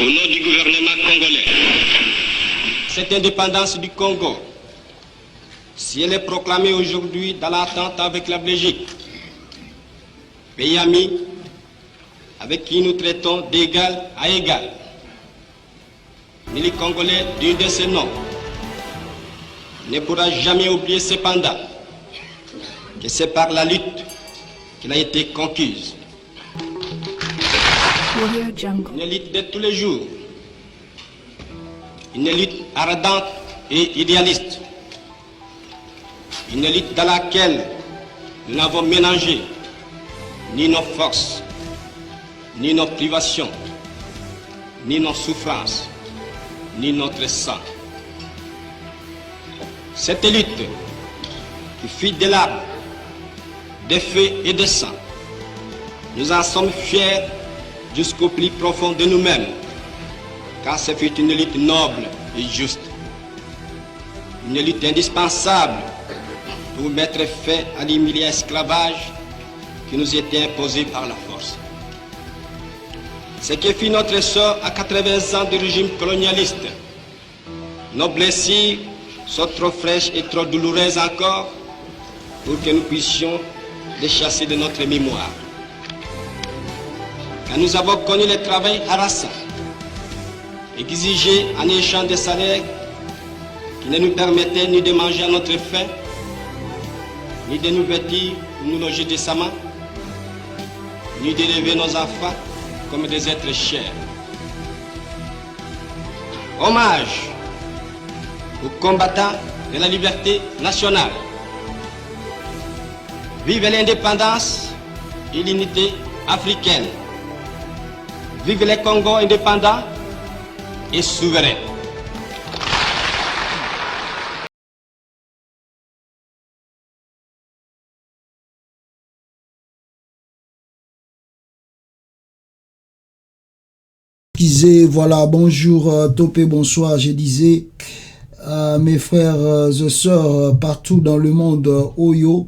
au nom du gouvernement congolais. Cette indépendance du Congo, si elle est proclamée aujourd'hui dans l'attente avec la Belgique, pays ami avec qui nous traitons d'égal à égal, ni les Congolais d'un de ces noms ne pourra jamais oublier cependant que c'est par la lutte qu'elle a été conquise. Une lutte de tous les jours, une lutte ardente et idéaliste, une lutte dans laquelle nous n'avons mélangé ni nos forces, ni nos privations, ni nos souffrances, ni notre sang. Cette lutte qui fit des larmes, des feux et des sang, nous en sommes fiers jusqu'au plus profond de nous-mêmes, car ce fut une lutte noble et juste, une lutte indispensable pour mettre fin à l'humiliant esclavage qui nous était imposé par la force. Ce qui fit notre sort à 80 ans de régime colonialiste. Nos blessures sont trop fraîches et trop douloureuses encore pour que nous puissions les chasser de notre mémoire. Quand nous avons connu le travail harassant, exigé en échange de salaires qui ne nous permettaient ni de manger à notre faim, ni de nous vêtir ou nous loger décemment, ni d'élever nos enfants comme des êtres chers. Hommage aux combattants de la liberté nationale. Vive l'indépendance et l'unité africaine. Vive les Congo indépendants et souverains. Voilà, bonjour Topé, bonsoir, je disais à mes frères et sœurs partout dans le monde, Oyo,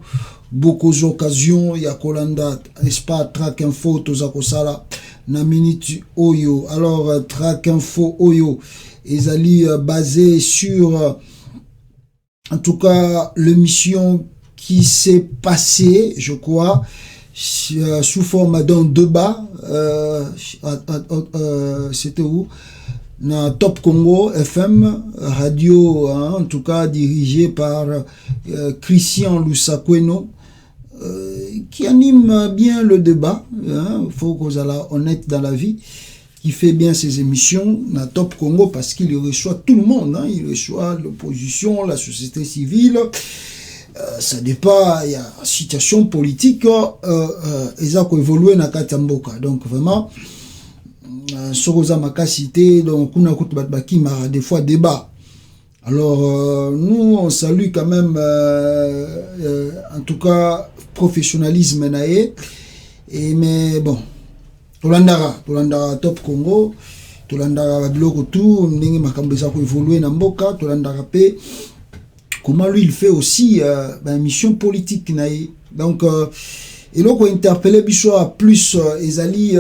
beaucoup d'occasions, Yakolanda, n'est-ce pas, Track Info, Tozakosala, na minute Oyo. Alors, Track Info Oyo, ils allaient basé sur, en tout cas, l'émission qui s'est passée, je crois, sous forme d'un débat, c'était où? Na Top Congo FM, radio, hein, en tout cas dirigé par Christian Lusakweno, qui anime bien le débat, hein, faut qu'on soit honnête dans la vie, qui fait bien ses émissions, na Top Congo, parce qu'il reçoit tout le monde, hein, il reçoit l'opposition, la société civile, ça dépend, il y a une situation politique, ils ont évolué dans Katamboka. Donc vraiment, Soroza Makasité, donc on a des fois débat. Alors nous, on salue quand même, en tout cas, professionnalisme naé. Et mais bon, Tolandara Top Congo, Tolandara Bloko tout, n'engi makambeza ko évoluer na mboka, Tolandara P. Comment lui il fait aussi mission politique naïe. Donc il a interpellé Bissoa plus Ezali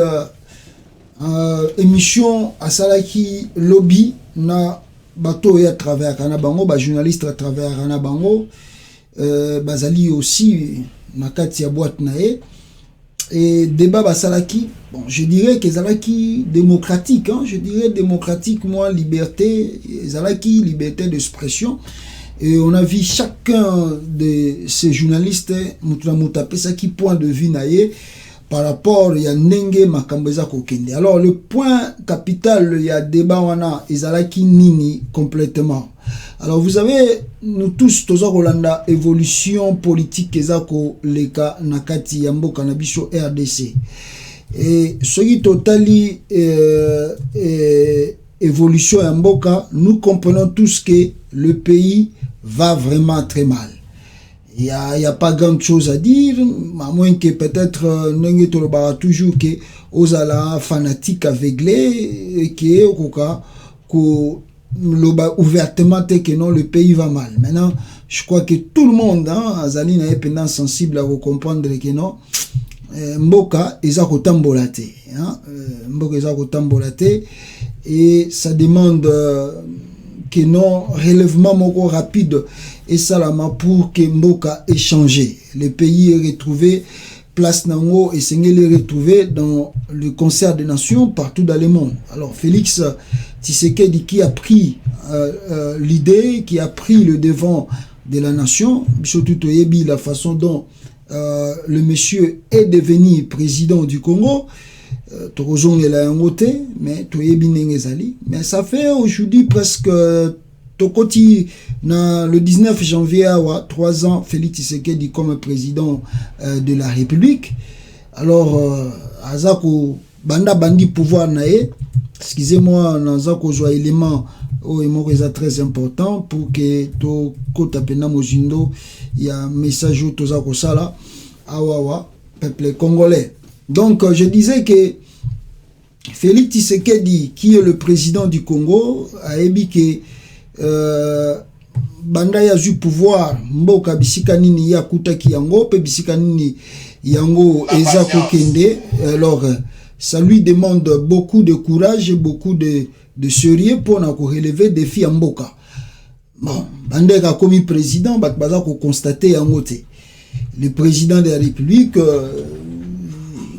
émission à Salaki lobby na bateau et à travers Kanabango, journaliste à travers Kanabango, Bazali aussi na katia boîte naïe. Et débat Basalaki, bon, je dirais que Zalaki démocratique, hein, je dirais démocratique, moi liberté, Zalaki liberté d'expression. Et on a vu chacun de ces journalistes, qui point de vue naïe par rapport à Nenge Makambeza Kokende. Alors le point capital, il y a débat wana Ezalaki Nini complètement. Alors vous avez nous tous Rolanda évolution politique ezako leka nakati yambo kanabisho RDC. Et ce qui totali évolution yamboka, nous comprenons tous que le pays va vraiment très mal. Il y a pas grand chose à dire, à moins que peut-être n'engue tolobara toujours que osala fanatique aveuglé et que okoka ko loba ouvertement que non le pays va mal. Maintenant, je crois que tout le monde azali na ependant sensible à comprendre que non mboka eza kotambola te, hein, mboka eza kotambola te. et ça demande que non relèvement moko rapide et salama pour que Mboka ait changé. Le pays est retrouvé place nango et Sengel est retrouvé dans le concert des nations partout dans le monde. Alors Félix Tshisekedi qui a pris l'idée, qui a pris le devant de la nation, surtout la façon dont le monsieur est devenu président du Congo, mais ça fait aujourd'hui presque le 19 janvier, 3 ans, Félix Tshisekedi comme président de la République. Alors, Azako Banda Bandi pouvoir nae, excusez-moi, Nazako joie élément très important pour que to kota pena mojindo, il y a un message au Tozako Sala, awawa, peuple congolais. Donc, je disais que Félix Tshisekedi, qui est le président du Congo, a ébiqué Banda ya ju pouvoir, mboka bisika nini ya kutaki yango, pe bisika nini yango ezako kende. Alors, ça lui demande beaucoup de courage, beaucoup de sérieux pour relever des défis en mboka. Bon, Banda a commis président, baza ko constater yango te. Le président de la République,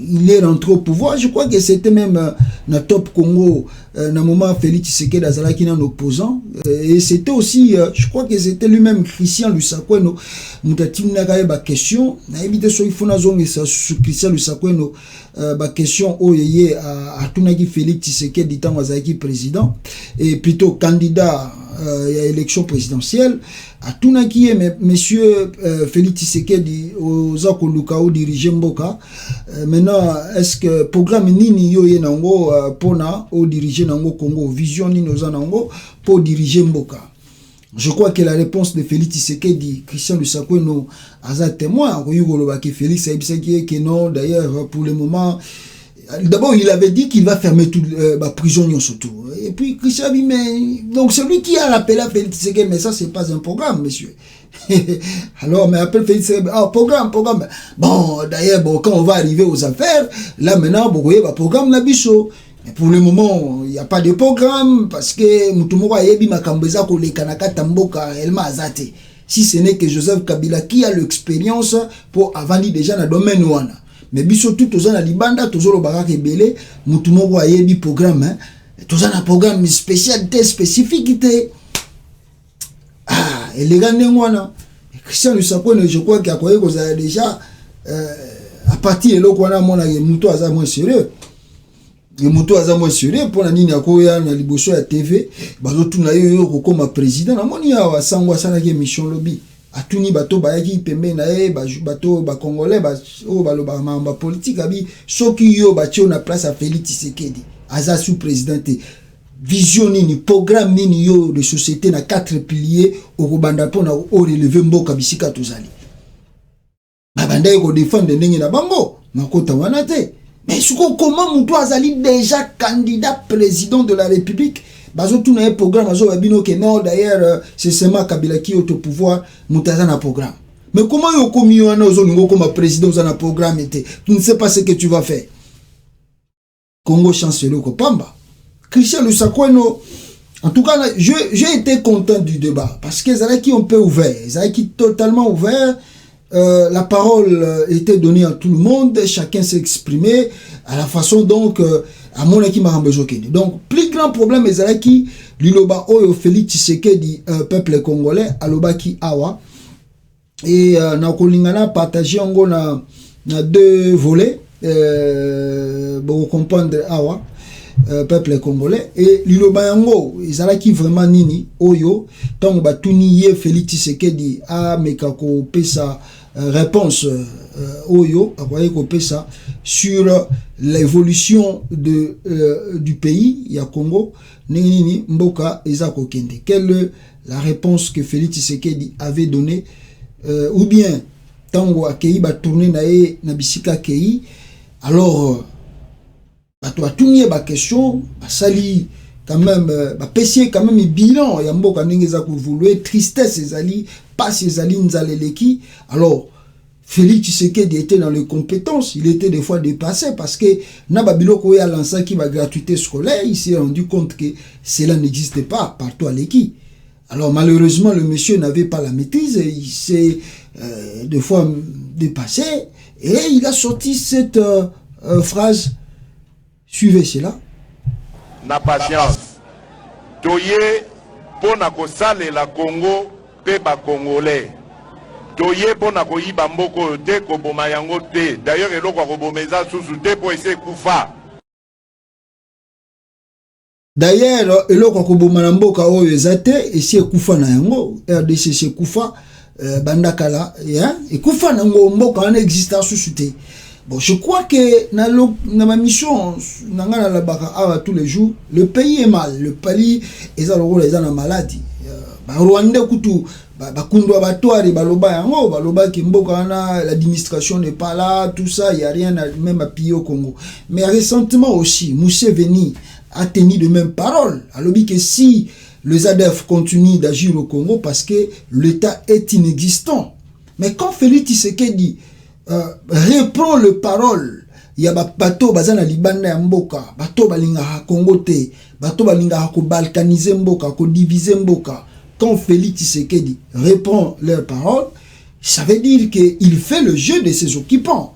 il est rentré au pouvoir. Je crois que c'était même na Top Congo, na moment Félix Tshisekedi Azalaki en opposant. Et c'était aussi, je crois que c'était lui-même Christian Lusakweno. Moutati Nagaye ba question. Na évité so il faut na zonge ça sur Christian Lusakweno ba question oyeye à tunaki Félix Tshisekedi tant Azalaki président et plutôt candidat à l'élection présidentielle. À tunaki monsieur Félix Tshisekedi aux Akolukao diriger Mboka. Maintenant, est-ce que programme nini yo ye nango pona au diriger nango Congo, vision nini oza nango pour diriger Mboka? Je crois que la réponse de Félix Tshisekedi, Christian Lusakweno, aza témoin, Félix Tshisekedi que non, d'ailleurs pour le moment. D'abord, il avait dit qu'il va fermer toute la prison surtout. Et puis, Christian dit, mais... Donc, celui qui a rappelé à Félix Tshisekedi, mais ça, c'est pas un programme, monsieur. Alors, mais appelle Félix Tshisekedi, ah, programme. Bon, d'ailleurs, bon, quand on va arriver aux affaires, là, maintenant, vous voyez, programme la bicho. Mais pour le moment, il n'y a pas de programme, parce que Moutoumora Yebi Makambeza Kole Kanaka Tamboka, Elma Azate. Si ce n'est que Joseph Kabila qui a l'expérience pour avancer déjà dans le domaine ouana. Mais biso tout aux na libanda tous le barak ebele mutu moko ayebi programme hein tous un programme spécialité spécificité et les gars n'engwana Christian Lusakweno je crois qu'il a quoi déjà à partir de là qu'on a mon mutu aza moins sérieux le mutu aza moins sérieux pour la nini akoya na liboso ya TV bazo tuna yo comme président na moni ya sangwa sana ke mission lobby atuni bato bayaki pembe na e bato ba congolais ba o baloba mamba politique abi soki yo batio na place à Félix Tshisekedi aza sous présidenté vision nini programme nini yo de société na 4 piliers au kobanda pona o relever mboka bisika tozali babanda ko défendre ndenge na bango makota wana te mais comment mutu azali déjà candidat président de la République. Bazo tout un programme, bazo babino que non d'ailleurs c'est seulement Kabila qui est au pouvoir, mutaza na programme. Mais comment yo komi yo na ozo comme président za na programme était, tu ne sais pas ce que tu vas faire. Congo chancelier ko pamba. Christian Lusakweno, en tout cas j'ai été content du débat parce que ça qui on peut ouvert, ça qui totalement ouvert. La parole était donnée à tout le monde, chacun s'est exprimé à la façon donc à mon équipe donc plus grand problème est qui liloba oyo Félix Tshisekedi peuple congolais aloba ki awa et na kolingana partager ngo na 2 volets pour comprendre awa peuple congolais et liloba yango ezalaki vraiment nini oyo tant batuni ye Félix Tshisekedi a mekako pesa réponse oyo akoye ko pesa sur l'évolution du pays ya Congo nini mboka ezako kende. Quelle est la réponse que Félix Tshisekedi avait donnée ou bien tango akei ba tourner na e na bisika kei alors bato atunye ba question basali quand même bapesier quand même bilan ya mboka ndenge ezako vouloir tristesse ezali pas ezali nzaleleki alors Félix Tshisekedi était dans les compétences, il était des fois dépassé parce que Nababiloko a lancé qui va gratuité scolaire, il s'est rendu compte que cela n'existait pas partout à l'équipe. Alors malheureusement, le monsieur n'avait pas la maîtrise, et il s'est des fois dépassé et il a sorti cette phrase. Suivez cela. Na patience. Toye pona kosale la Congo pe ba Congolais. Toye pona koyiba mboko te ko boma yango te. D'ailleurs eloko ko bomeza susu te po ese kufa. D'ailleurs eloko ko boma na mboka oyo ezate ese kufa na yango. RDC se kufa bandakala ya e kufa na mboka na exista susu te. Bon, je crois que dans ma mission, tous les jours, le pays est mal. Le pays est en maladie. Rwanda kutu bakundwa batwari baloba yango baloba ki mboka na l'administration n'est pas là, tout ça, il y a rien même à piller au Congo. Mais récemment aussi, Museveni a tenu de même parole. Alors que si les ADF continuent d'agir au Congo parce que l'État est inexistant. Mais quand Félix Tshisekedi reprend le parole, il y a bato bazana libanda ya mboka, bato balinga ha Congo te, bato balinga ha ko balkaniser mboka, ko diviser mboka. Quand Félix Tshisekedi reprend leur parole, ça veut dire qu'il fait le jeu de ses occupants.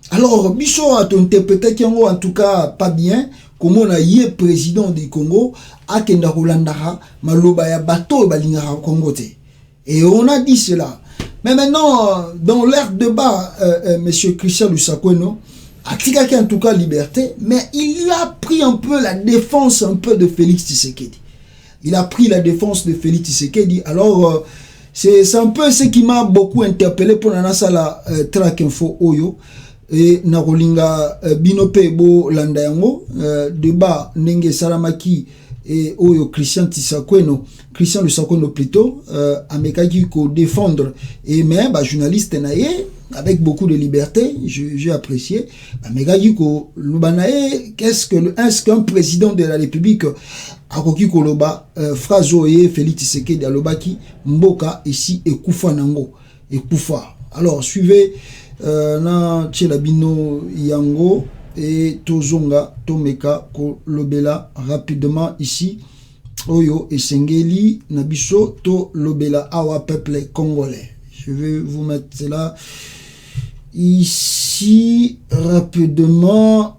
Alors, Bicho a interprété qu'il en tout cas pas bien, comme on a yé président du Congo, a kenda Rolandaha, maloba ya bato balinga ha Congo te. Et on a dit cela. Mais maintenant, dans l'air de bas, M. Christian Lussakweno a tiré en tout cas liberté, mais il a pris un peu la défense un peu de Félix Tshisekedi. Il a pris la défense de Félix Tshisekedi. Alors, c'est un peu ce qui m'a beaucoup interpellé pour la track info Oyo. Et Narolinga Binopebo Landayango, débat Nenge Salamaki et Oyo Christian Lussakweno plutôt, Amekaki ko défendre et mais journaliste naïe avec beaucoup de liberté, j'ai apprécié. Amekaki ko lubanae est-ce qu'un président de la République akoki koloba phrase oye Félix Tshisekedi alobaki mboka ici ekufa nango ekufa. Alors suivez na Tchelabino Yango et Tozonga Tomeka Kolobela rapidement ici Oyo et Sengeli Nabiso To Lobela Awa peuple congolais. Je vais vous mettre cela ici rapidement.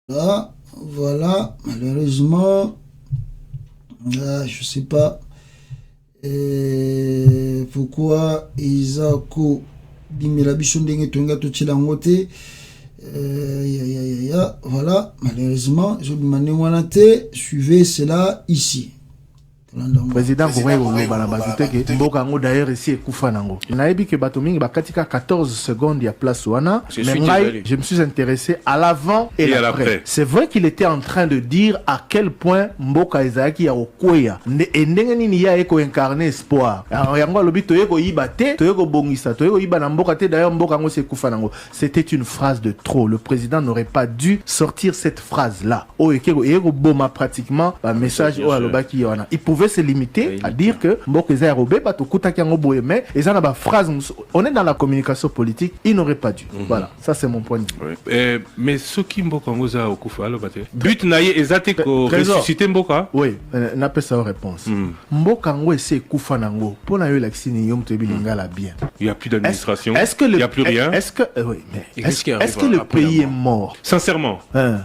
Voilà, malheureusement je sais pas pourquoi Isako Bimela Biso ndenge tonga to chilangote. Voilà, malheureusement, je demande wanate, suivez cela ici. Président Gouvernement Balabazute que Mboka ngo d'ailleurs ici ekufa nango. Naebi que batomingi bakatika 14 secondes ya place wana. Je me suis intéressé à l'avant et l'après. C'est vrai qu'il était en train de dire à quel point Mboka Ezaki ya okweya. Ndenge nini ya eko incarner espoir. Yango lobi toyeko yibate, toyeko bongisa, toyeko yiba na Mboka te d'ailleurs Mboka ngo se ekufa nango. C'était une phrase de trop. Le président n'aurait pas dû sortir cette phrase là. O eko boma pratiquement un message o alobaki wana. Il pouvait se limiter à dire que Mbokeza Robé, mais on est dans la communication politique, il n'aurait pas dû. Voilà, ça c'est mon point de vue. Mais ce qui Mboka au Koufa, but naïe ezate ko ressusciter Mboka. Oui, n'a pas sa réponse. Mboka ngo c'est Koufa nango. Pour na yo l'axini yom tebi lingala bien. Il y a plus d'administration. Est-ce que il y a plus rien. Est-ce que oui, mais est-ce que le pays est mort? Sincèrement.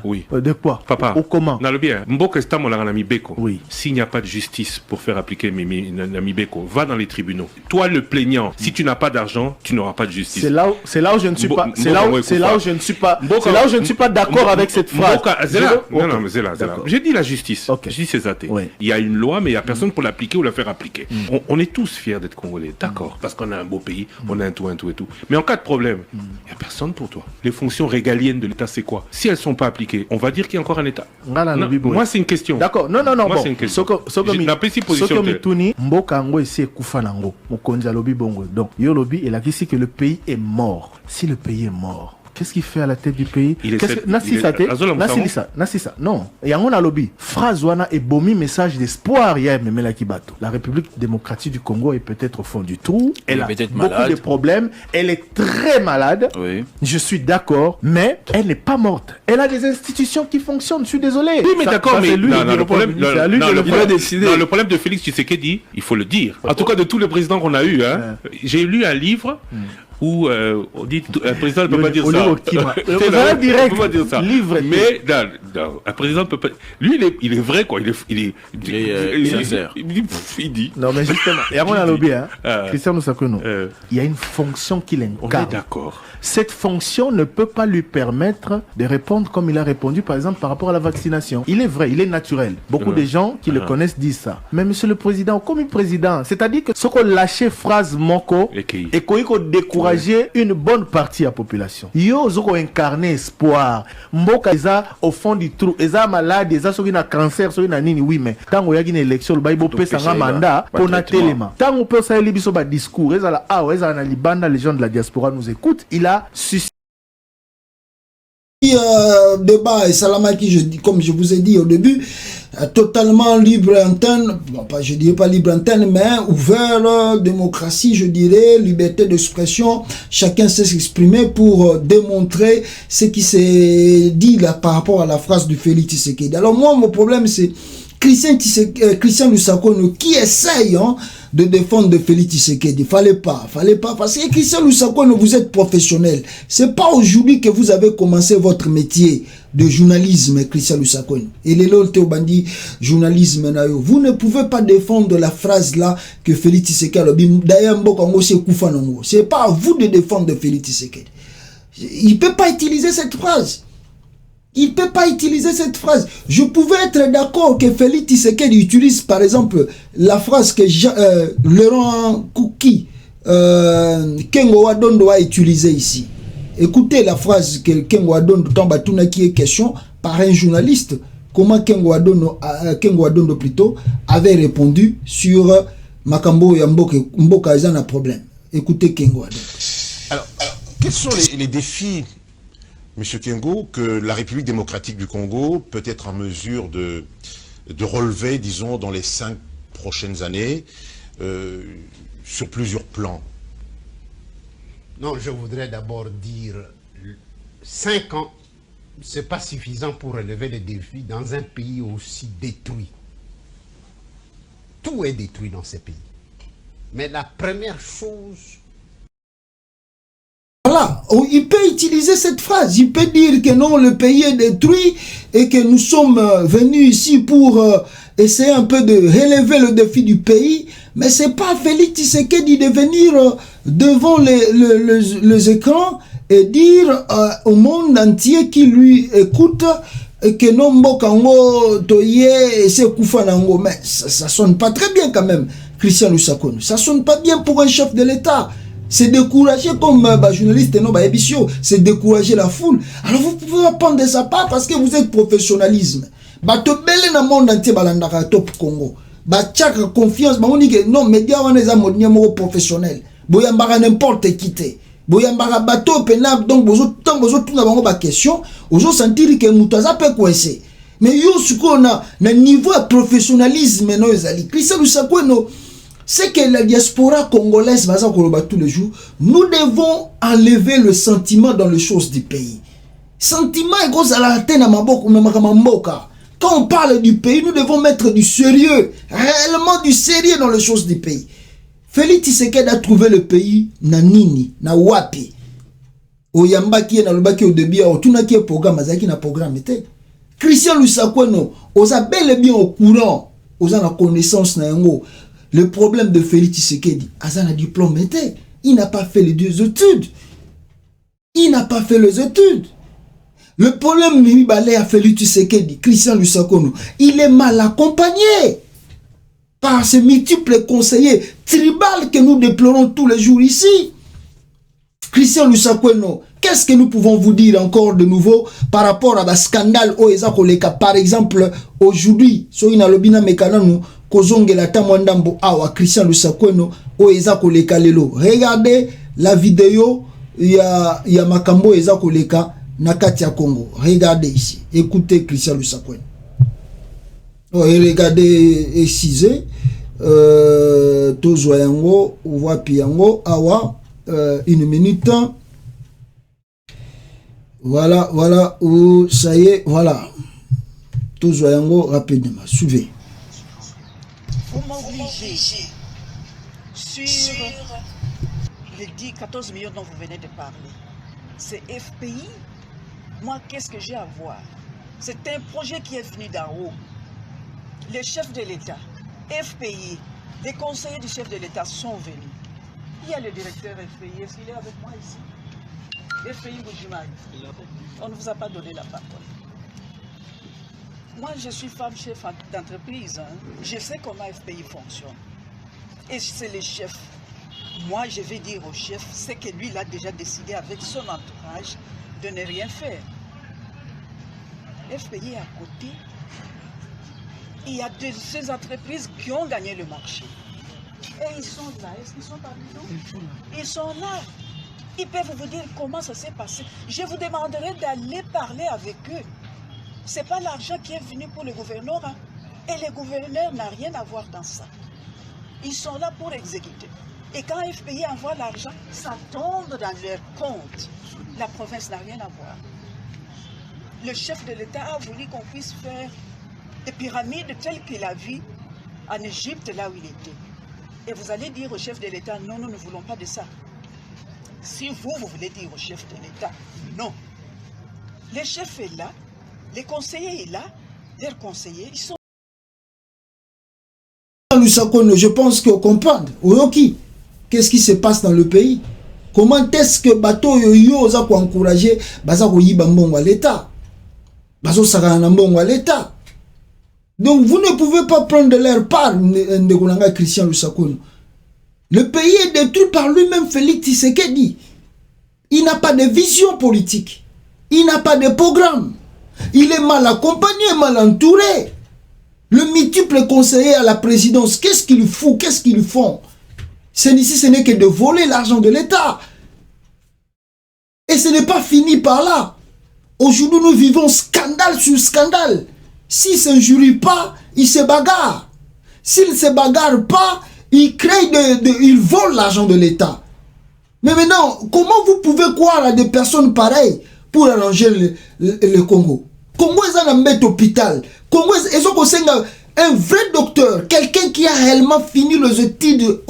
Oui. De quoi? Papa. Ou comment? Dans le bien. Mboka est mon ami Beko. Oui. S'il n'y a pas de justice pour faire appliquer Nami Beko, va dans les tribunaux. Toi le plaignant, si tu n'as pas d'argent, tu n'auras pas de justice. C'est là où je ne suis pas. C'est là où je ne suis pas. C'est là où je ne suis pas d'accord avec cette phrase. Non, mais c'est là. J'ai dit la justice. J'ai dit c'est athée. Il y a une loi, mais il n'y a personne pour l'appliquer ou la faire appliquer. On est tous fiers d'être Congolais, d'accord, parce qu'on a un beau pays, on a un tout et tout. Mais en cas de problème, il n'y a personne pour toi. Les fonctions régaliennes de l'État, c'est quoi? Si elles ne sont pas appliquées, on va dire qu'il y a encore un État. Moi, c'est une question. D'accord. Non. Moi, c'est une question. Soko mituni mboka ngo esi ekufa nango mokonzi alobi bongo. Donc yo lobi il a dit que le pays est mort. Si le pays est mort, qu'est-ce qu'il fait à la tête du pays? Non. Et on a lobby. Phrase wana et bomi message d'espoir hier mais la kibato. La République démocratique du Congo est peut-être au fond du trou. Elle a beaucoup de problèmes. Elle est très malade. Oui. Je suis d'accord, mais elle n'est pas morte. Elle a des institutions qui fonctionnent. Je suis désolé. Oui, mais d'accord, mais le problème de Félix Tshisekedi, il faut le dire. En tout cas, de tous les présidents qu'on a eu, hein, j'ai lu un livre où on dit un président ne peut pas dire ça. C'est vrai direct. Peut pas dire ça. Livre. Mais un président ne peut pas. Lui, il est vrai quoi. Il dit. Non mais justement. Et avant la lobby, Christian Lusakweno, il y a une fonction qu'il incarne. On est d'accord. Cette fonction ne peut pas lui permettre de répondre comme il a répondu, par exemple, par rapport à la vaccination. Il est vrai, il est naturel. Beaucoup de gens qui le connaissent disent ça. Mais monsieur le président, comme président, c'est-à-dire que ce qu'on lâchait phrase moko et qu'on décourager une bonne partie de la population. Yo zoko incarner espoir. Mboka eza au fond du trou. Eza malade, eza soki na cancer, soki na nini. Oui, mais tant qu'on y a une élection, le baïbo pesa un mandat pour na téléma. Tant qu'on peut ça libiso ba discours, eza la eza na libanda, les gens de la diaspora nous écoutent. Il a suscité débat et Salamaki, comme je vous ai dit au début, totalement libre antenne, je dirais pas libre antenne, mais ouvert, démocratie, je dirais, liberté d'expression, chacun sait s'exprimer pour démontrer ce qui s'est dit là par rapport à la phrase du Félix Tshisekedi. Alors moi, mon problème c'est Christian Lusakweno qui essaye de défendre de Félix Tshisekedi. Fallait pas, parce que Christian Lusakweno, vous êtes professionnel. C'est pas aujourd'hui que vous avez commencé votre métier de journalisme, Christian Lusakweno. Et les lols Théobandi, journalisme, vous ne pouvez pas défendre la phrase là que Félix Tshisekedi. D'ailleurs, c'est pas à vous de défendre de Félix Tshisekedi. Il peut pas utiliser cette phrase. Il peut pas utiliser cette phrase. Je pouvais être d'accord que Félix Tshisekedi utilise par exemple la phrase que Laurent Kouki Kengo Wadondo a utilisée ici. Écoutez la phrase que Kengo Wadondo Tambatuna qui est question par un journaliste. Comment Kengo Wadondo plutôt avait répondu sur Makambo Mboka Zana problème. Écoutez Kengo Wadondo. Alors, quels sont les défis, Monsieur Kengo, que la République démocratique du Congo peut être en mesure de relever, disons, dans les 5 prochaines années, sur plusieurs plans? Non, je voudrais d'abord dire 5 ans, c'est pas suffisant pour relever les défis dans un pays aussi détruit. Tout est détruit dans ces pays. Mais la première chose... Voilà, il peut utiliser cette phrase, il peut dire que non, le pays est détruit et que nous sommes venus ici pour essayer un peu de relever le défi du pays, mais c'est pas Félix Tshisekedi de venir devant les écrans et dire au monde entier qui lui écoute que non, Mbokango, Toye, et c'est Koufanango, mais ça sonne pas très bien quand même, Christian Lusakweno, ça sonne pas bien pour un chef de l'État. C'est décourager comme journaliste, non, c'est décourager la foule. Alors vous pouvez prendre sa part parce que vous êtes professionnalisme. To belle na monde entier balandaka top Congo. Tchaka confiance, on dit que non, médias on est à mode professionnel. Boyambara n'importe qui te. Boyambara bateau penable donc tant tout na bango ba question, ozo sentir que mutaza peut coincer. Mais yo suko na niveau de professionnalisme no ezali. Christian Lusakweno, c'est que la diaspora congolaise va tous les jours, nous devons enlever le sentiment dans les choses du pays. Sentiment est gros à la tête à Mboka. Quand on parle du pays, nous devons mettre du sérieux, réellement du sérieux dans les choses du pays. Félix Tshisekedi a trouvé le pays na nini, na wapi. Oyamba qui est na lobaki au début, au tuna qui est programme, azaki na programme était. Christian Lusakweno, osa bel et bien au courant, osa na connaissance na yango. Le problème de Félix Tshisekedi, Azan a diplôme était, il n'a pas fait les 2 études. Il n'a pas fait les études. Le problème de à Félix Tshisekedi, Christian Lusakweno, il est mal accompagné par ces multiples conseillers tribaux que nous déplorons tous les jours ici. Christian Lusakweno, qu'est-ce que nous pouvons vous dire encore de nouveau par rapport à la scandale Oeza Koleka? Par exemple, aujourd'hui, sur une alobina mécanano, Kozongela Tamwandambo Awa Christian Lusakweno Oeza Koleka Lelo. Regardez la vidéo ya makambo eza koleka na kati ya Congo. Regardez ici, écoutez Christian Lusakweno. Regardez Cizé, tozwa yango, wapi yango, awa, une minute. Voilà, voilà, où ça y est, voilà. Tozwa yango rapidement, suivez. Vous m'obligez sur les 14 millions dont vous venez de parler. C'est FPI. Moi, qu'est-ce que j'ai à voir? C'est un projet qui est venu d'en haut. Les chefs de l'État, FPI, les conseillers du chef de l'État sont venus. Il y a le directeur FPI, est-ce qu'il est avec moi ici? FPI Boujimai. On ne vous a pas donné la parole. Moi, je suis femme chef d'entreprise. Hein. Je sais comment FPI fonctionne. Et c'est le chef. Moi, je vais dire au chef, c'est que lui, il a déjà décidé avec son entourage de ne rien faire. FPI est à côté. Il y a ces entreprises qui ont gagné le marché. Et ils sont là. Est-ce qu'ils sont parmi nous? Ils sont là. Ils peuvent vous dire comment ça s'est passé. Je vous demanderai d'aller parler avec eux. Ce n'est pas l'argent qui est venu pour le gouverneur. Hein. Et le gouverneur n'a rien à voir dans ça. Ils sont là pour exécuter. Et quand FPI envoie l'argent, ça tombe dans leur compte. La province n'a rien à voir. Le chef de l'État a voulu qu'on puisse faire des pyramides telles qu'il a vues en Égypte, là où il était. Et vous allez dire au chef de l'État, non, nous ne voulons pas de ça. Si vous voulez dire au chef de l'État, non. Le chef est là, les conseillers sont là, leurs conseillers, ils sont... Je pense qu'on comprend. Qu'est-ce qui se passe dans le pays? Comment est-ce que bateau yo za ko encourager baza ko yiba mbongo à l'État? Bazo sakana mbongo à l'État. Donc vous ne pouvez pas prendre de leur part, Ndegonanga Christian Lusakweno. Le pays est détruit par lui-même, Félix Tshisekedi. Il n'a pas de vision politique. Il n'a pas de programme. Il est mal accompagné, mal entouré. Le multiple conseiller à la présidence, qu'est-ce qu'il fout? Qu'est-ce qu'ils font? Ce n'est que de voler l'argent de l'État. Et ce n'est pas fini par là. Aujourd'hui, nous vivons scandale sur scandale. S'il ne s'injurie pas, il se bagarre. S'il ne se bagarre pas, il il vole l'argent de l'État. Mais maintenant, comment vous pouvez croire à des personnes pareilles pour arranger le Congo? Congo est un bête hôpital. Congo est un vrai docteur, quelqu'un qui a réellement fini les études.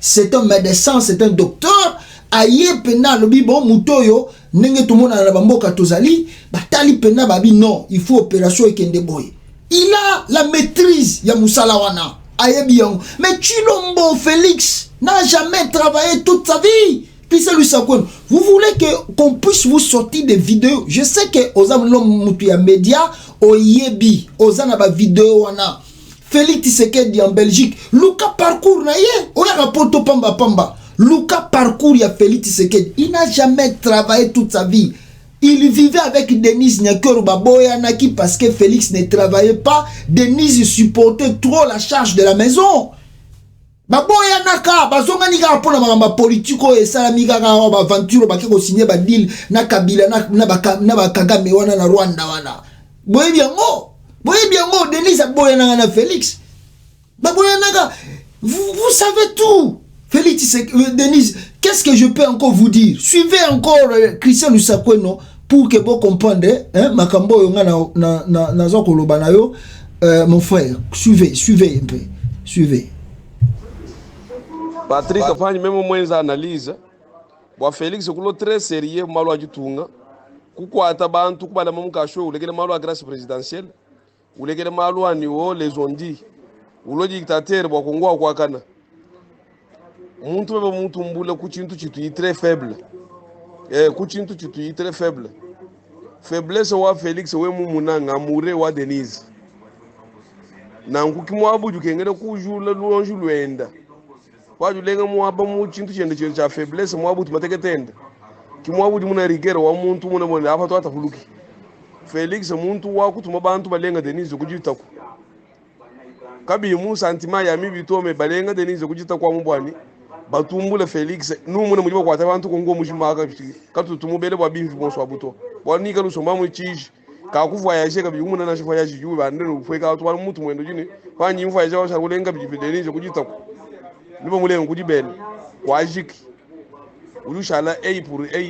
C'est un médecin, c'est un docteur. Aïe pena lobi bon mutoyo nenge tout le monde na bamboka tozali batali pena babi non, il faut opération ekende boy. Il a la maîtrise ya musala wana. Aïe bien. Mais Chilombo Félix n'a jamais travaillé toute sa vie. Christian Lusakweno, vous voulez qu'on puisse vous sortir des vidéos? Je sais que aux l'homme média au yebi aux anaba vidéo wana. Félix Tshisekedi en Belgique, Luka parcours na ye, oya rapoto pamba pamba. Luka parcours ya Félix Tshisekedi, il n'a jamais travaillé toute sa vie. Il vivait avec Denise Nyakero Baboyanaki parce que Félix ne travaillait pas. Denise supportait trop la charge de la maison. Baboyanaka, bazonganika pour la politique et salamiga ba aventure ba ko signer ba deal na Kabila na Kagame wana na Rwanda wana. Boye bien ngo Denise Baboyanaka na Félix. Baboyanaka, vous savez tout. Félix, Denise, qu'est-ce que je peux encore vous dire? Suivez encore Christian Lusakweno pour que vous compreniez, hein, Makambo na zoko lobanayo, mon frère, suivez un peu, suivez. Patrick afanye même moins analyse. Wa Félix kulo très sérieux malo ajitunga. Kukwata bantu kubala mamukasho ulegele malo a grâce présidentielle. Ulegele malo aniwo les ondi. Ulo dictateur bwa Kongo kwa kana. Muntu beba muntu mbula kuchintu chitu très faible. Kuchintu chitu très faible. Faiblesse wa Félix we mumunanga amure wa Denise. Na nkukimwabu jukengere kujula luonju lwenda. Waju lenga mwaba mu chintu chende cha faiblesse mwabu tumateke tenda. Kimwabu muna rigero wa muntu muna mwana afa to atafuluki. Félix muntu wa kutuma bantu balenga Denise kujitaku. Kabi mu santima ya mibi to me balenga Denise kujitaku kwa mbwani. batumbule Félix nous mona mujiba kwa tabantu kongo mujima ka tutumubele bwa bimvi bonso abuto boni ka lusoma mu chiji ka ku voyager ka bimuna na voyage yu ba ndenu fwe ka twala mutu mwendo jini kwa nyi voyager wa shakulenga bijifidelinje kujita nibo mulengo kujibele kwa jiki ulushala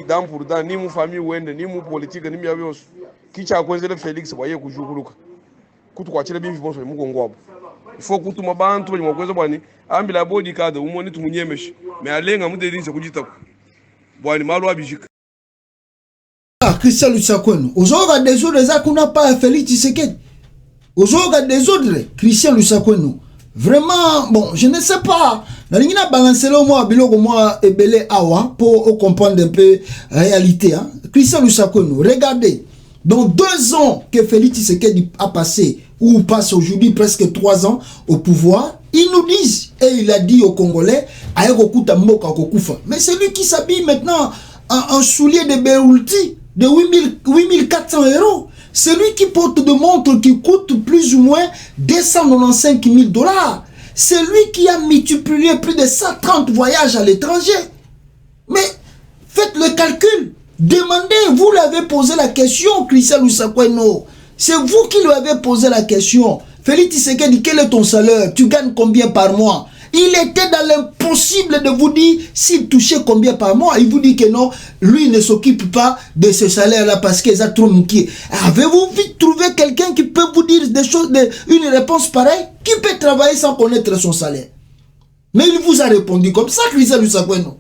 dan pour dan ni mu famille wende ni mu politique ni mya byose kicha kwenzele Félix bwaye kujukuluka kutu kwa chile bimvi bonso mu kongo abo ifo kutuma bantu bali mwakweza bwani ambila body card umoni tumunyemeshi me alenga mudelinze kujita bwani malo abijika Christian Lusakweno ozoga désordre za kuna pa Félix Tshisekedi ozoga désordre Christian Lusakweno vraiment bon je ne sais pas nalingina balancer le moi biloko moi ebele awa pour comprendre un peu réalité hein Christian Lusakweno regardez dans 2 ans que Félix Tshisekedi a passé ou passe aujourd'hui presque 3 ans au pouvoir, ils nous disent, et il a dit aux Congolais, mais c'est lui qui s'habille maintenant en soulier de Béoulti de 8400 €. C'est lui qui porte des montres qui coûtent plus ou moins 295 000 $. C'est lui qui a multiplié plus de 130 voyages à l'étranger. Mais faites le calcul. Demandez, vous l'avez posé la question, Christian Lusakweno. C'est vous qui lui avez posé la question. Félix Tshisekedi, quel est ton salaire? Tu gagnes combien par mois? Il était dans l'impossible de vous dire s'il touchait combien par mois. Il vous dit que non, lui ne s'occupe pas de ce salaire-là parce qu'il a trop mouqué. Avez-vous vite trouvé quelqu'un qui peut vous dire des choses, une réponse pareille? Qui peut travailler sans connaître son salaire? Mais il vous a répondu comme ça, Christian Lusakweno.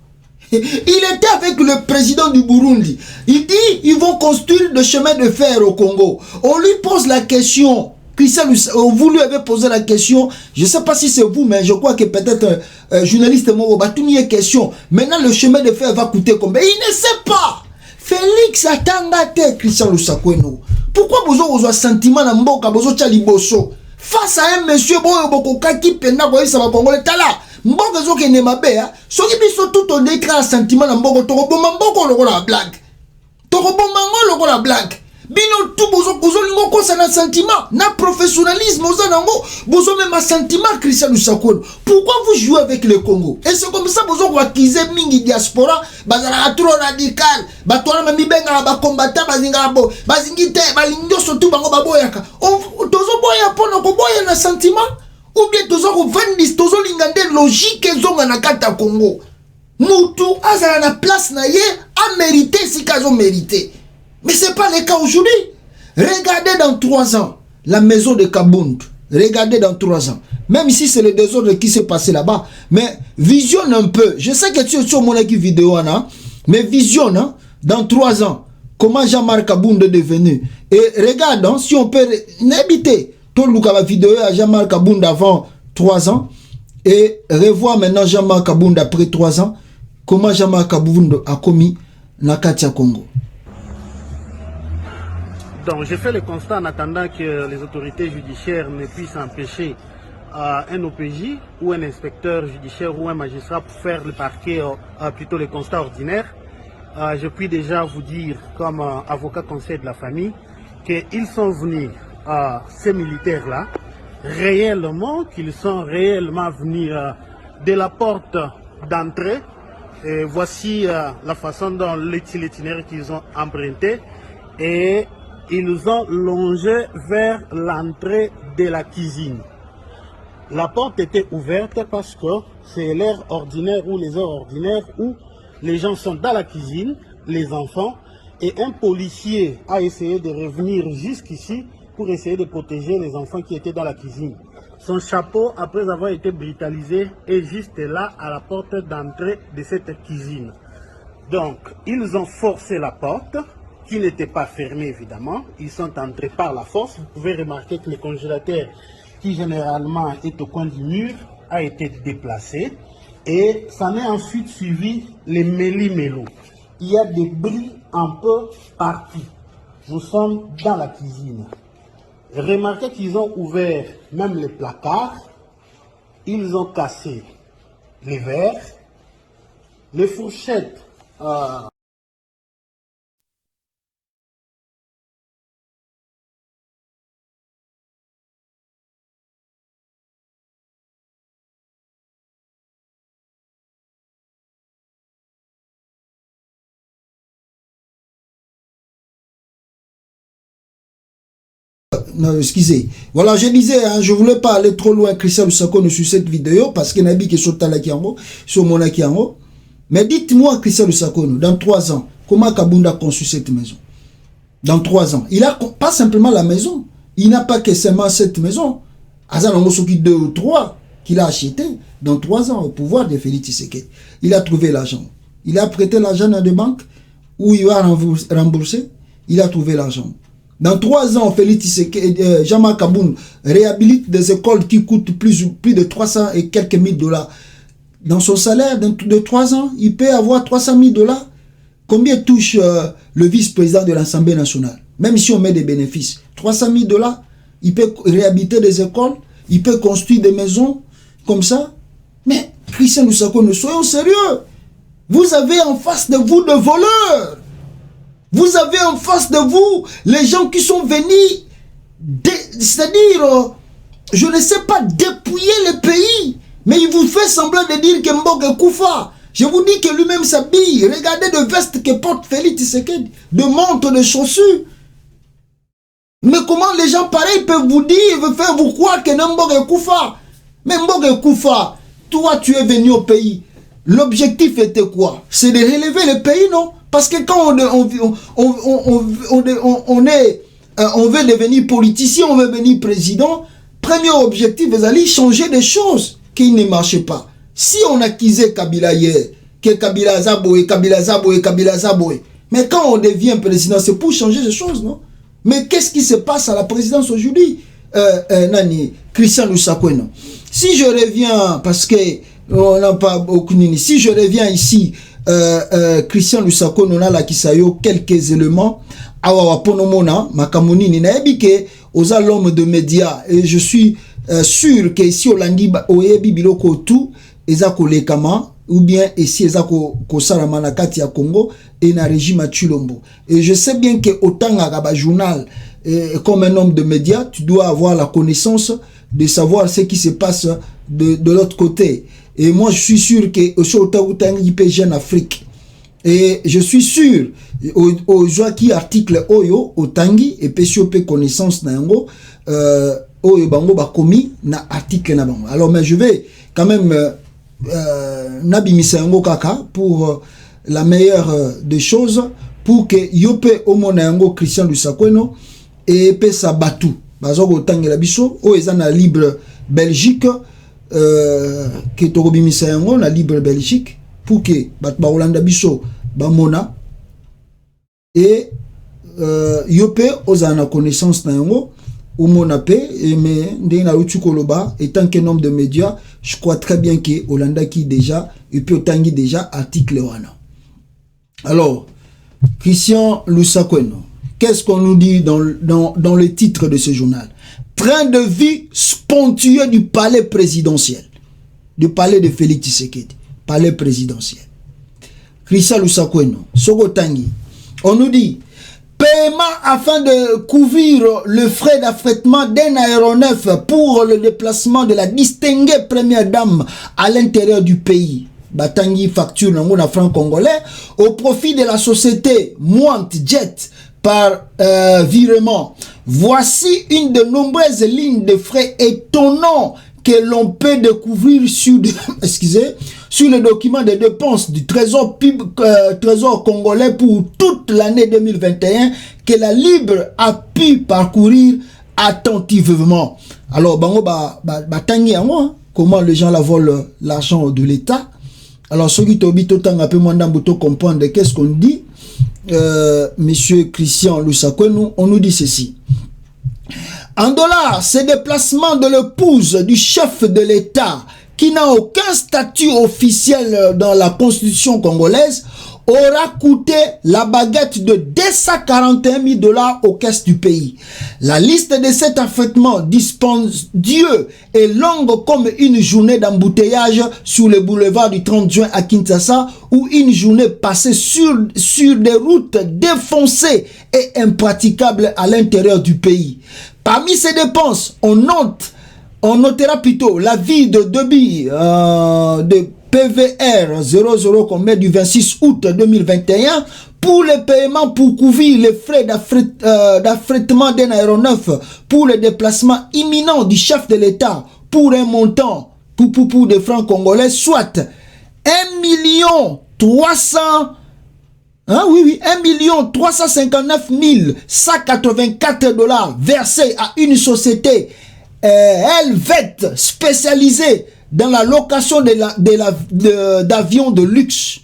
Il était avec le président du Burundi. Il dit, ils vont construire des chemins de fer au Congo. On lui pose la question. Christian, vous lui avez posé la question. Je ne sais pas si c'est vous, mais je crois que peut-être journaliste une question. Maintenant, le chemin de fer va coûter combien? Il ne sait pas. Félix Atangate, Christian Lusakweno. Pourquoi vous avez un sentiment dans mboka, vous avez liboso face à un monsieur qui pena pour ça va Congolais tala. Mboka zo kene mabea, soki biso tout on déclare sentiment na mboko to roboma mboko lokola blague. To roboma ngo lokola blague. Bino tout bozo lingo ko na sentiment, na professionnalisme oza nango, bozo même sentiment Christian Lusakweno. Pourquoi vous jouez avec le Congo? Et c'est comme ça bozo accuser mingi diaspora, bazala trop radical, batwana mamibenga ba combattant bazinga bo, bazingite balingo surtout bango baboyaka. Tozo boya pona ko boya na sentiment. Ou bien tozo vendis tozo lingande logique zonga na kata Congo. Moutou azala na place na ye a mérité si kazo mérité. Mais c'est pas le cas aujourd'hui. Regardez dans 3 ans la maison de Kabund. Regardez dans 3 ans. Même si c'est le désordre qui s'est passé là-bas, mais visionne un peu. Je sais que tu es sur mon vidéo hein, mais visionne hein, dans 3 ans comment Jean-Marc Kabund est devenu. Et regarde hein, si on peut n'habiter la vidéo à Jean-Marc Kabund avant 3 ans et revoir maintenant Jean-Marc Kabund après 3 ans, comment Jean-Marc Kabund a commis Nakatia Congo. Donc j'ai fait le constat en attendant que les autorités judiciaires ne puissent empêcher un OPJ ou un inspecteur judiciaire ou un magistrat pour faire le parquet, plutôt le constat ordinaire. Je puis déjà vous dire comme avocat conseil de la famille qu'ils sont venus ces militaires-là, réellement, qu'ils sont réellement venus de la porte d'entrée. Et voici la façon dont l'itinéraire qu'ils ont emprunté. Et ils ont longé vers l'entrée de la cuisine. La porte était ouverte parce que c'est l'heure ordinaire ou les heures ordinaires où les gens sont dans la cuisine, les enfants, et un policier a essayé de revenir jusqu'ici pour essayer de protéger les enfants qui étaient dans la cuisine. Son chapeau, après avoir été brutalisé, est juste là à la porte d'entrée de cette cuisine. Donc, ils ont forcé la porte, qui n'était pas fermée évidemment. Ils sont entrés par la force. Vous pouvez remarquer que le congélateur, qui généralement est au coin du mur, a été déplacé. Et s'en est ensuite suivi les méli-mélo. Il y a des bruits un peu partout. Nous sommes dans la cuisine. Remarquez qu'ils ont ouvert même les placards, ils ont cassé les verres, les fourchettes. non, excusez. Voilà, je disais, hein, je voulais pas aller trop loin, Christian Lusako, sur cette vidéo, parce qu'il y a qui sur Talakiango, sur Monakiango. Mais dites-moi, Christian Lusako, dans 3 ans, comment Kabunda a conçu cette maison? Dans 3 ans. Il a pas simplement la maison. Il n'a pas que seulement cette maison. Azan Soki 2 ou 3 qu'il a acheté dans 3 ans au pouvoir de Félix Tshisekedi. Il a trouvé l'argent. Il a prêté l'argent dans des banques où il va rembourser. Il a trouvé l'argent. Dans 3 ans, Félix Tshisekedi, Jean-Marc Kaboun réhabilite des écoles qui coûtent plus de 300 et quelques mille dollars. Dans son salaire de 3 ans, il peut avoir 300 000 dollars. Combien touche le vice-président de l'Assemblée nationale? Même si on met des bénéfices. 300 000 dollars, il peut réhabiliter des écoles, il peut construire des maisons comme ça. Mais Christian Lusako, nous soyons sérieux. Vous avez en face de vous des voleurs. Vous avez en face de vous les gens qui sont venus, c'est-à-dire, je ne sais pas, dépouiller le pays. Mais il vous fait semblant de dire que Mbok Koufa. Je vous dis que lui-même s'habille. Regardez de veste que porte Félix Tshisekedi, de montre, de chaussures. Mais comment les gens pareils peuvent vous dire, veulent faire vous croire que Mbok Koufa? Mais Mbok Koufa, toi tu es venu au pays. L'objectif était quoi? C'est de relever le pays, non? Parce que quand on veut devenir politicien, on veut devenir président, premier objectif, vous allez changer des choses qui ne marchaient pas. Si on accusait Kabila hier, que Kabila Zaboé, Kabila Zaboé, Kabila Zaboé, mais quand on devient président, c'est pour changer des choses, non? Mais qu'est-ce qui se passe à la présidence aujourd'hui, Christian Lusako? Si je reviens, parce que on n'a pas beaucoup de... Si je reviens ici, Christian Lusako, on a la Kisayo, quelques éléments. Awa ponomona, makamoni ni naebike, oza l'homme de médias. Et je suis sûr que ici, Olandi, oyebi biloko tout, ezako lekama, ou bien ici, ezako kosarama na kati ya Congo, et na régime à Chulombo. Et je sais bien que autant à journal, comme un homme de médias, tu dois avoir la connaissance de savoir ce qui se passe de l'autre côté. Et moi, je suis sûr que au Jeune Afrique. Et je suis sûr, aux gens qui article Oyo, au Tangi, et Pessiope connaissance Nango, Oyo Bango Bakomi, na article na bango. Alors, mais je vais quand même, Nabimisango Kaka, pour la meilleure des choses, pour que Yope Omonango Christian Lusako, et Pesa Batou, Bazogo Tangi Labiso, Oezana Libre Belgique, que Torobimisa yango na libre Belgique pour que ba Holanda biso ba mona et yope ozana connaissance na yango ou mona pe et mais ndena utukoloba étant qu'un homme de médias, je crois très bien que Holanda qui déjà et puis otangi déjà article wana. Alors Christian Lusako, qu'est-ce qu'on nous dit dans le titre de ce journal? Train de vie spontané du palais présidentiel. Du palais de Félix Tshisekedi. Palais présidentiel. Christian Lusako, Sogotangi. On nous dit, paiement afin de couvrir le frais d'affrètement d'un aéronef pour le déplacement de la distinguée première dame à l'intérieur du pays. Batangi facture dans franc congolais au profit de la société Mwant Jet par virement. Voici une de nombreuses lignes de frais étonnants que l'on peut découvrir sur le document de dépenses du trésor congolais pour toute l'année 2021 que la Libre a pu parcourir attentivement. Alors, tangi moi, comment les gens la volent l'argent de l'État. Alors, ceux qui t'ont un peu moins d'ambuto comprendre qu'est-ce qu'on dit. Monsieur Christian Lusako, on nous dit ceci. En dollars, ces déplacements de l'épouse du chef de l'État qui n'a aucun statut officiel dans la constitution congolaise aura coûté la baguette de 241 000 $ aux caisses du pays. La liste de cet affrètement dispendieux est longue comme une journée d'embouteillage sur le boulevard du 30 juin à Kinshasa ou une journée passée sur des routes défoncées et impraticables à l'intérieur du pays. Parmi ces dépenses, on notera plutôt la vie de débit de PVR 00 qu'on met du 26 août 2021 pour les paiements pour couvrir les frais d'affrètement d'un aéronef pour le déplacement imminent du chef de l'État pour un montant pour des francs congolais, soit 1,359 184 $ versés à une société helvète spécialisée dans la location d'avions de luxe.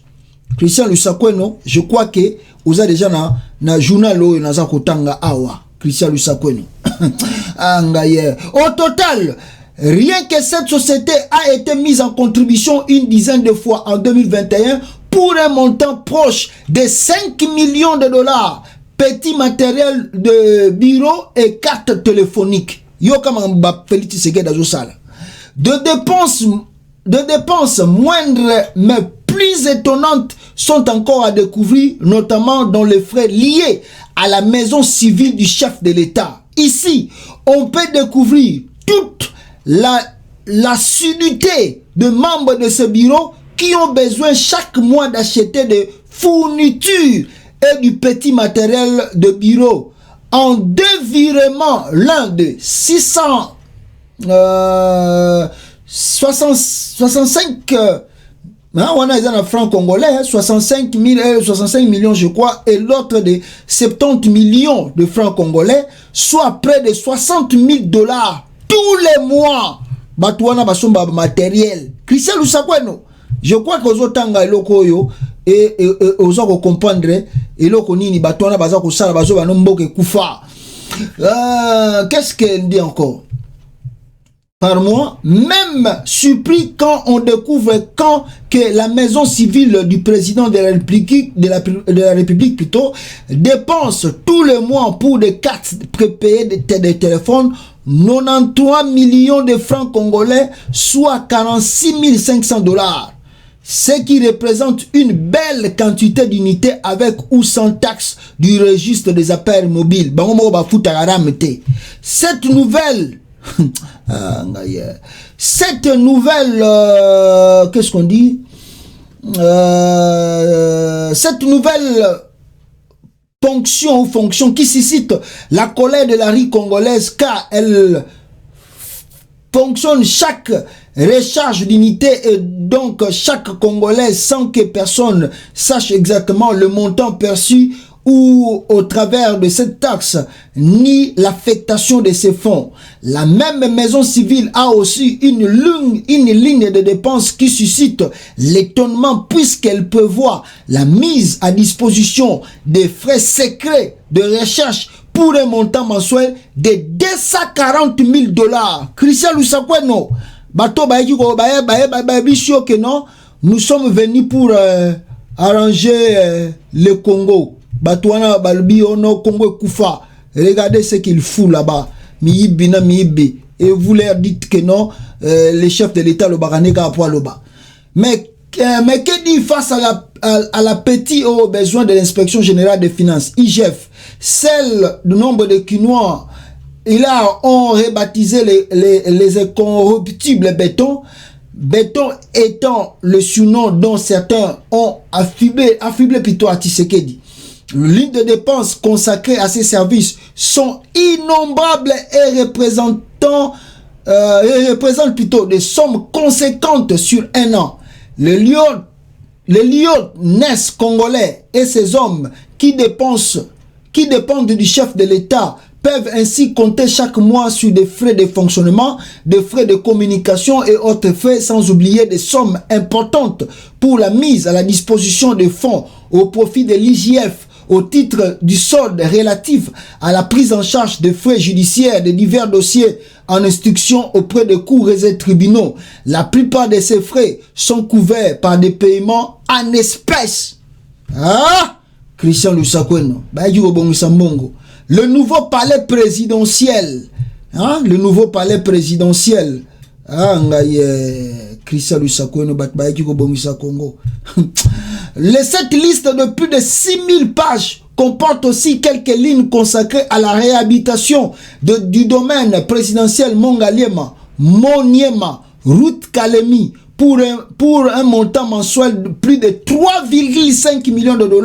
Christian Lusakweno, je crois que vous avez déjà na journal na kotanga awa. Christian Lusakweno. Au total, rien que cette société a été mise en contribution une dizaine de fois en 2021 pour un montant proche de 5 millions de $, petit matériel de bureau et cartes téléphoniques. De dépenses moindres mais plus étonnantes sont encore à découvrir, notamment dans les frais liés à la maison civile du chef de l'État. Ici, on peut découvrir toute l'assiduité de membres de ce bureau qui ont besoin chaque mois d'acheter des fournitures et du petit matériel de bureau. En deux virements, l'un de 65 francs congolais, 65 millions je crois, et l'autre de 70 millions de francs congolais, soit près de 60 000 $ tous les mois. Batouana basomba matériel. Christian Lusakweno, je crois que ozotanga eloko yo et ozoko comprendre eloko nini batouana bazako sala bazo banomboke kufa. Qu'est-ce qu'elle dit encore? Par moi, même surpris quand on découvre que la maison civile du président de la République plutôt dépense tous les mois pour des cartes prépayées de téléphones 93 millions de francs congolais, soit 46 500 $, ce qui représente une belle quantité d'unités avec ou sans taxe du registre des appareils mobiles. Cette nouvelle qu'est-ce qu'on dit, cette nouvelle fonction qui suscite la colère de la rue congolaise, car elle fonctionne chaque recharge d'unité et donc chaque Congolais sans que personne sache exactement le montant perçu ou au travers de cette taxe, ni l'affectation de ces fonds. La même maison civile a aussi une ligne de dépenses qui suscite l'étonnement puisqu'elle prévoit la mise à disposition des frais secrets de recherche pour un montant mensuel de 240 000 $. Christian Lusakweno, nous sommes venus pour arranger le Congo. Batouana balbi ono Congo Koufa. Regardez ce qu'il fout là-bas. Miibina miibi. Et vous leur dites que non, les chefs de l'État le baraneka à poil au bas. Mais que dit face à la petite aux besoins de l'inspection générale des finances, IGF, celle du nombre de Quinois, et là on rebaptisé les incorruptibles béton. Béton étant le surnom dont certains ont affublé plutôt à Tshisekedi. Les lignes de dépenses consacrées à ces services sont innombrables et représentent plutôt des sommes conséquentes sur un an. Les lieutenants congolais et ces hommes qui dépendent du chef de l'État peuvent ainsi compter chaque mois sur des frais de fonctionnement, des frais de communication et autres frais, sans oublier des sommes importantes pour la mise à la disposition des fonds au profit de l'IGF au titre du solde relatif à la prise en charge des frais judiciaires de divers dossiers en instruction auprès des cours et tribunaux. La plupart de ces frais sont couverts par des paiements en espèces. Ah! Christian Lusakweno. Le nouveau palais présidentiel. Hein? Le nouveau palais présidentiel. Ah, Christian Lusakweno, Congo. Cette liste de plus de 6000 pages comporte aussi quelques lignes consacrées à la réhabilitation du domaine présidentiel Mongaliema, Moniema, route Kalemi, pour un montant mensuel de plus de 3,5 millions de $,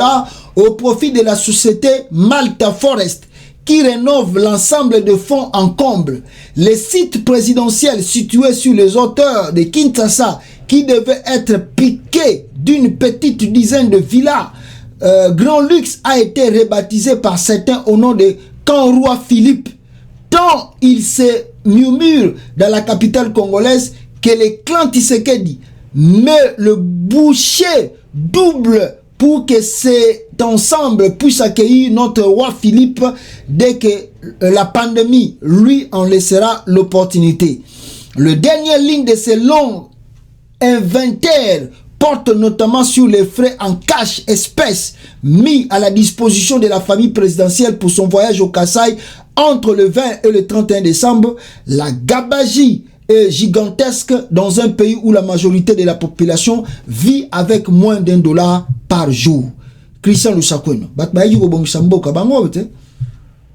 au profit de la société Malta Forest, qui rénove l'ensemble de fonds en comble. Les sites présidentiels situés sur les hauteurs de Kinshasa, qui devaient être piqués d'une petite dizaine de villas, Grand Luxe a été rebaptisé par certains au nom de Camp Roi Philippe, tant il se murmure dans la capitale congolaise que les clans Tshisekedi met le boucher double pour que cet ensemble puisse accueillir notre roi Philippe dès que la pandémie lui en laissera l'opportunité. Le dernier ligne de ces longs inventaires porte notamment sur les frais en cash espèces mis à la disposition de la famille présidentielle pour son voyage au Kasaï entre le 20 et le 31 décembre. La gabegie est gigantesque dans un pays où la majorité de la population vit avec moins d'$1 par jour. Christian Lusakweno.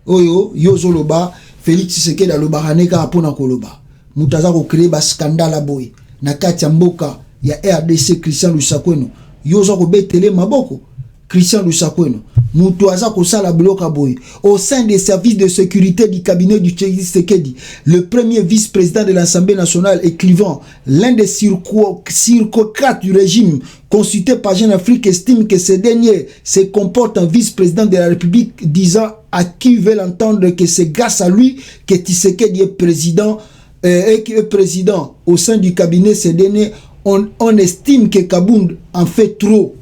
Oyo, Yozoloba, Félix Tshisekedi aloba raneka apona koloba. Mutaza ko créer ba scandale boy. Na kati ya mboka ya RDC Christian Lusakweno. Yozo ko betele maboko. Christian Lusakweno. Mutaza ko sala bloka boy. Au sein des services de sécurité du cabinet du Tshisekedi, le premier vice-président de l'Assemblée nationale est Clivant, l'un des circocrates du régime, consulté par Jeune Afrique, estime que ce dernier se comporte en vice-président de la République, disant à qui veut l'entendre que c'est grâce à lui que Tshisekedi est président et qui est président au sein du cabinet. Ce dernier, on estime que Kabound en fait trop.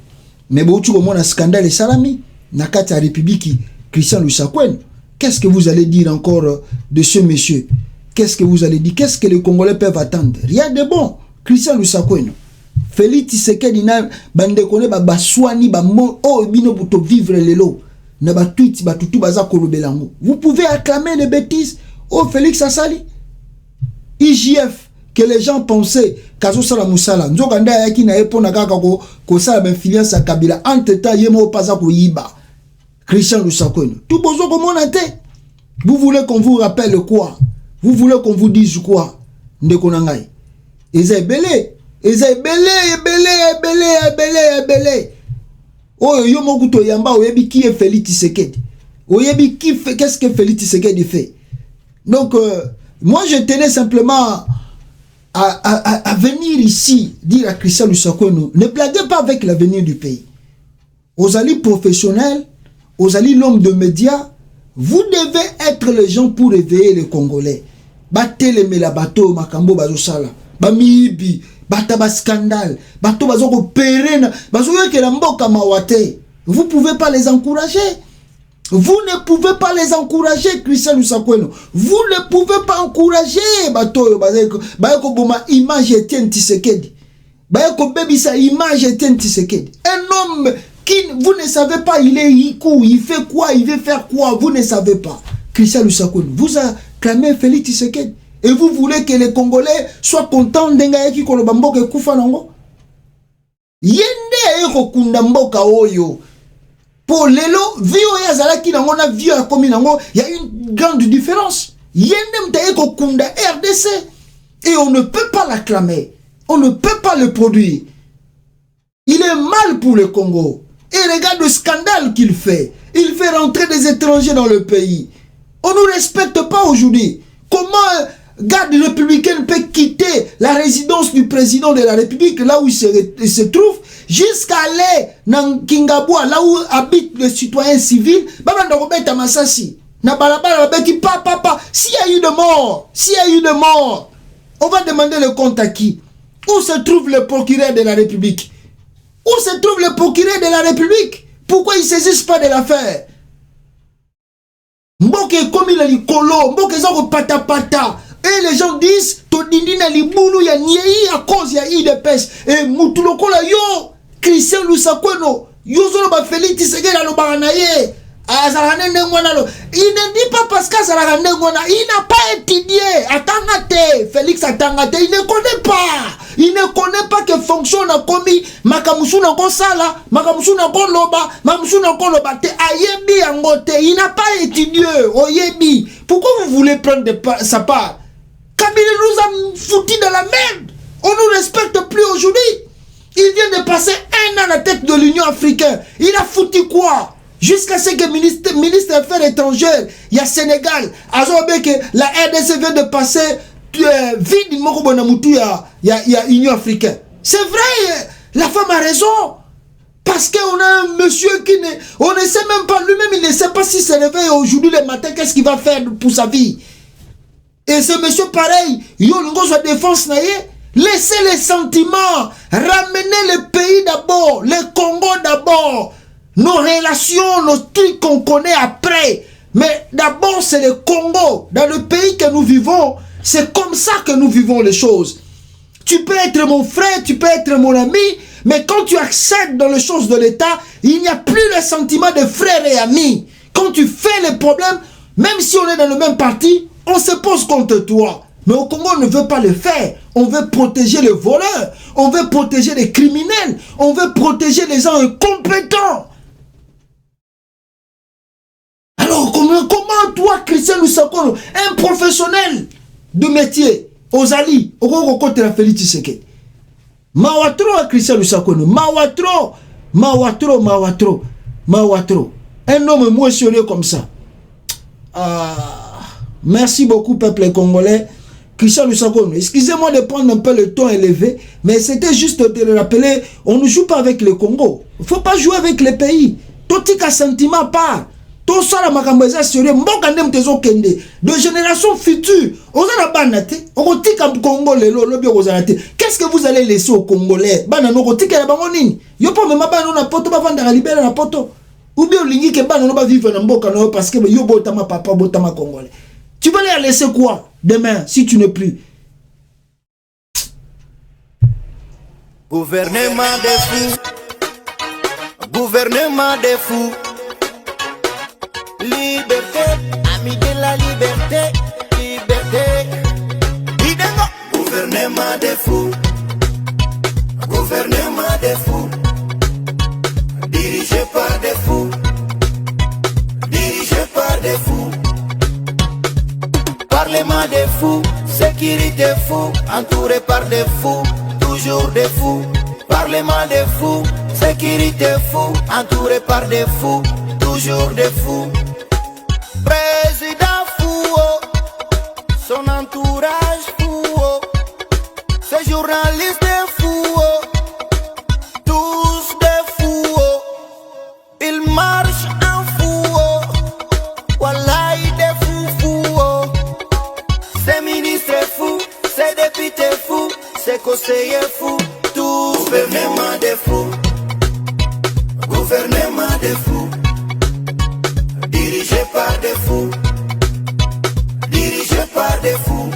Mais bon, tu vois, un scandale et salami. Nakata République, Christian Lusakweno. Qu'est-ce que vous allez dire encore de ce monsieur? Qu'est-ce que vous allez dire? Qu'est-ce que les Congolais peuvent attendre? Rien de bon. Christian Lusakweno. Félix Tshisekedi na bande kone ba baswani ba mo o bino buto vivre lelo. Na ba tweet ba tutu baza kolobelango. Vous pouvez acclamer les bêtises. Oh Félix Asali. IJF que les gens pensaient kazo sala musala. Nzoka nda yaki na epona kaka ko sala ben filiance à Kabila. Entre temps yemo paza ko yiba. Christian Lusakweno. Tout besoin comme on a été. Vous voulez qu'on vous rappelle quoi? Vous voulez qu'on vous dise quoi? Ndeko nangai. Ezebele. Oh, yo mokuto yamba oyebi qui est Félix Tshisekedi. Oyebi qui fait, qu'est-ce que Félix Tshisekedi fait? Donc, moi je tenais simplement à venir ici dire à Christian Lusakweno, ne blaguez pas avec l'avenir du pays. Aux alliés professionnels, aux alliés l'homme de médias, vous devez être les gens pour réveiller les Congolais. Batele me la bateau makambo bazosala. Bamibi, bataba scandale, bateau bazoko perena, bazoye ke la mboka mawate. Vous pouvez pas les encourager. Vous ne pouvez pas les encourager, Christian Lusakweno. Vous ne pouvez pas encourager bateau bayeko boma image Etienne Tshisekedi. Bayeko bebisa image Etienne Tshisekedi. Un homme qui, vous ne savez pas, il est il fait quoi, il veut faire quoi, vous ne savez pas. Christian Lusakweno, vous acclamez Félix Tshisekedi. Et vous voulez que les Congolais soient contents d'engagé koloba mboka kufa nango? Yende eko kunda mboka oyo. Pour lelo, vio ya zalaki nango na vio ya komi nango, il y a une grande différence. Yende mta eko kunda RDC. Et on ne peut pas l'acclamer. On ne peut pas le produire. Il est mal pour le Congo. Et regarde le scandale qu'il fait. Il fait rentrer des étrangers dans le pays. On ne nous respecte pas aujourd'hui. Comment garde républicaine peut quitter la résidence du président de la République, là où il se trouve, jusqu'à aller dans Kingabwa, là où habitent les citoyens civils, s'il y a eu de mort, on va demander le compte à qui? Où se trouve le procureur de la République? Où se trouve le procureur de la République? Pourquoi ils ne saisissent pas de l'affaire? Mboke komi na likolo, mboke zako pata. Et les gens disent, Todindi na libulu ya nyei à cause ya IDPS. Et mutulokola yo, Christian Lusakweno, yo zolo ba Félix Tshisekedi alo baranaye. Il ne dit pas parce qu'il n'a pas étudié. Attendez, Félix attendez, il ne connaît pas. Il ne connaît pas que fonction n'a commis. Makamusu n'a pas sala, Makamusu n'a pas loba, Makamusu n'a pas loba. Ayebi angote, il n'a pas étudié. Oyebi, pourquoi vous voulez prendre sa part? Kabila nous a foutu dans la merde. On ne nous respecte plus aujourd'hui. Il vient de passer 1 an à la tête de l'Union africaine. Il a foutu quoi? Jusqu'à ce que ministre des Affaires étrangères, il y a Sénégal, que la RDC vient de passer vide, il y a Union africaine. C'est vrai, la femme a raison. Parce qu'on a un monsieur qui on ne sait même pas, lui-même il ne sait pas s'il se réveille aujourd'hui le matin, qu'est-ce qu'il va faire pour sa vie. Et ce monsieur pareil, il y a une défense, laissez les sentiments, ramenez le pays d'abord, le Congo d'abord. Nos relations, nos trucs qu'on connaît après. Mais d'abord, c'est le Congo. Dans le pays que nous vivons, c'est comme ça que nous vivons les choses. Tu peux être mon frère, tu peux être mon ami, mais quand tu accèdes dans les choses de l'État, il n'y a plus le sentiment de frère et ami. Quand tu fais les problèmes, même si on est dans le même parti, on se pose contre toi. Mais au Congo, on ne veut pas le faire. On veut protéger les voleurs, on veut protéger les criminels, on veut protéger les gens incompétents. Alors, comment toi, Christian Lusakono, un professionnel de métier, Ozali, Okoko la Félix Tshisekedi, Mawatro à Christian Lusakono, Mawatro. Un homme émotionné comme ça. Merci beaucoup, peuple congolais. Christian Lusakono, excusez-moi de prendre un peu le ton élevé, mais c'était juste de le rappeler, on ne joue pas avec le Congo. Il ne faut pas jouer avec les pays. Tout un sentiment à part. Tout ça, la makambaza sérieux, de génération future. Qu'est-ce que vous allez laisser aux Congolais? Ou bien lingi ke bana no ba vivre na mboka no parce que yo botama papa botama congolais. Tu vas les laisser quoi demain si tu n'es plus? Gouvernement des fous. Gouvernement des fous. Liberté, ami de la liberté, liberté. Idengo. Gouvernement des fous. Gouvernement des fous. Dirigé par des fous. Dirigé par des fous. Parlement des fous. Sécurité fou. Entouré par des fous. Toujours des fous. Parlement des fous. Sécurité fou. Entouré par des fous. Toujours des fous. Président fou. Son entourage fou. Ces journalistes fous. Il marche en fou, wallahi des fous. Ces ministres fous, ces députés fous, ces conseillers fous, tout gouvernement des fous. Gouvernement des fous. Dirigé par des fous. Dirigé par des fous.